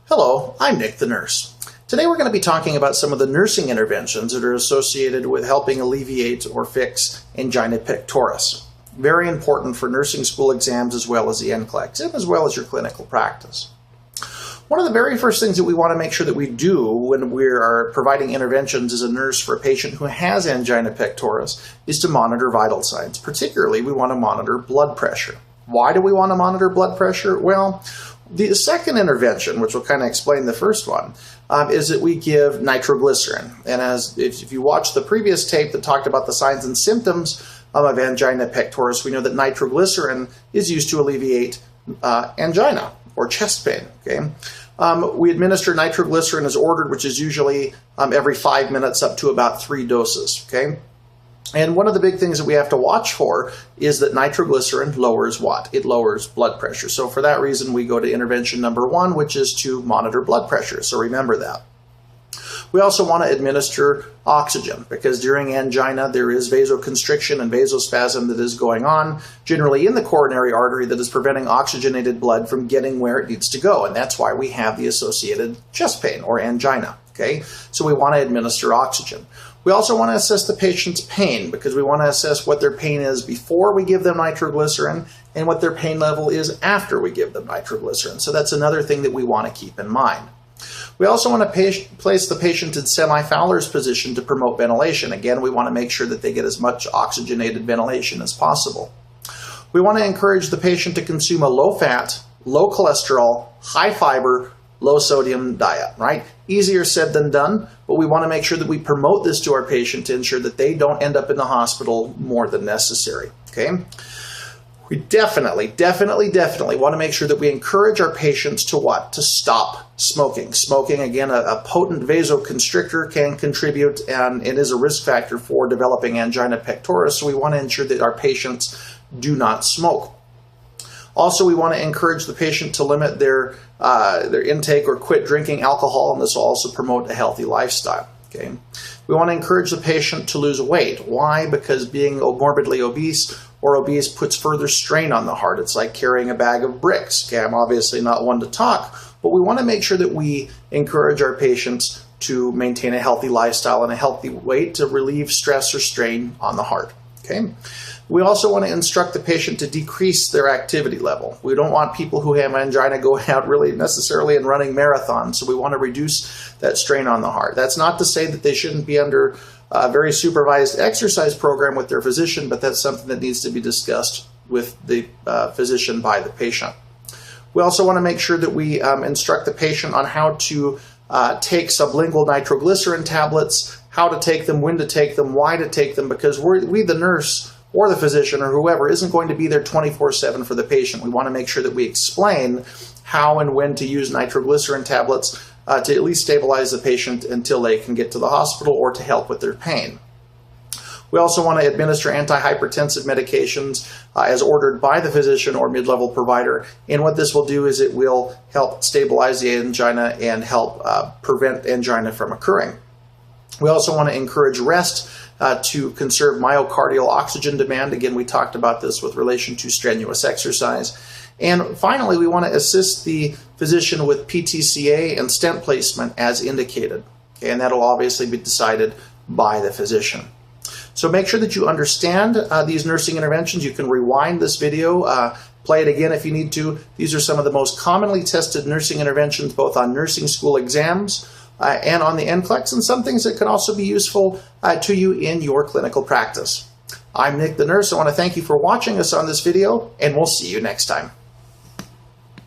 Hello, I'm Nick the nurse. Today we're going to be talking about some of the nursing interventions that are associated with helping alleviate or fix angina pectoris. Very important for nursing school exams as well as the NCLEX and as well as your clinical practice. One of the very first things that we want to make sure that we do when we are providing interventions as a nurse for a patient who has angina pectoris is to monitor vital signs. Particularly, we want to monitor blood pressure. Why do we want to monitor blood pressure? Well, the second intervention, which will kind of explain the first one, is that we give nitroglycerin. And if you watch the previous tape that talked about the signs and symptoms of angina pectoris, we know that nitroglycerin is used to alleviate angina or chest pain. Okay, we administer nitroglycerin as ordered, which is usually every 5 minutes up to about 3 doses. Okay. And one of the big things that we have to watch for is that nitroglycerin lowers what? It lowers blood pressure. So for that reason, we go to intervention number 1, which is to monitor blood pressure. So remember that. We also want to administer oxygen because during angina, there is vasoconstriction and vasospasm that is going on, generally in the coronary artery, that is preventing oxygenated blood from getting where it needs to go. And that's why we have the associated chest pain or angina. Okay, so we want to administer oxygen. We also want to assess the patient's pain because we want to assess what their pain is before we give them nitroglycerin and what their pain level is after we give them nitroglycerin. So that's another thing that we want to keep in mind. We also want to place the patient in semi-Fowler's position to promote ventilation. Again, we want to make sure that they get as much oxygenated ventilation as possible. We want to encourage the patient to consume a low-fat, low cholesterol, high-fiber, low-sodium diet, right? Easier said than done, but we want to make sure that we promote this to our patient to ensure that they don't end up in the hospital more than necessary, okay? We definitely want to make sure that we encourage our patients to what? To stop smoking. Smoking, again, a potent vasoconstrictor can contribute, and it is a risk factor for developing angina pectoris, so we want to ensure that our patients do not smoke. Also, we want to encourage the patient to limit their intake or quit drinking alcohol, and this will also promote a healthy lifestyle. Okay, we want to encourage the patient to lose weight. Why? Because being morbidly obese or obese puts further strain on the heart. It's like carrying a bag of bricks. Okay, I'm obviously not one to talk, but we want to make sure that we encourage our patients to maintain a healthy lifestyle and a healthy weight to relieve stress or strain on the heart. Okay. We also want to instruct the patient to decrease their activity level. We don't want people who have angina going out really necessarily and running marathons, so we want to reduce that strain on the heart. That's not to say that they shouldn't be under a very supervised exercise program with their physician, but that's something that needs to be discussed with the physician by the patient. We also want to make sure that we instruct the patient on how to take sublingual nitroglycerin tablets, how to take them, when to take them, why to take them, because we the nurse or the physician or whoever isn't going to be there 24/7 for the patient. We want to make sure that we explain how and when to use nitroglycerin tablets to at least stabilize the patient until they can get to the hospital or to help with their pain. We also want to administer antihypertensive medications as ordered by the physician or mid-level provider. And what this will do is it will help stabilize the angina and help prevent angina from occurring. We also want to encourage rest to conserve myocardial oxygen demand. Again, we talked about this with relation to strenuous exercise. And finally, we want to assist the physician with PTCA and stent placement as indicated. Okay, and that will obviously be decided by the physician. So make sure that you understand these nursing interventions. You can rewind this video, play it again if you need to. These are some of the most commonly tested nursing interventions, both on nursing school exams and on the NCLEX, and some things that can also be useful to you in your clinical practice. I'm Nick the nurse. I want to thank you for watching us on this video, and we'll see you next time.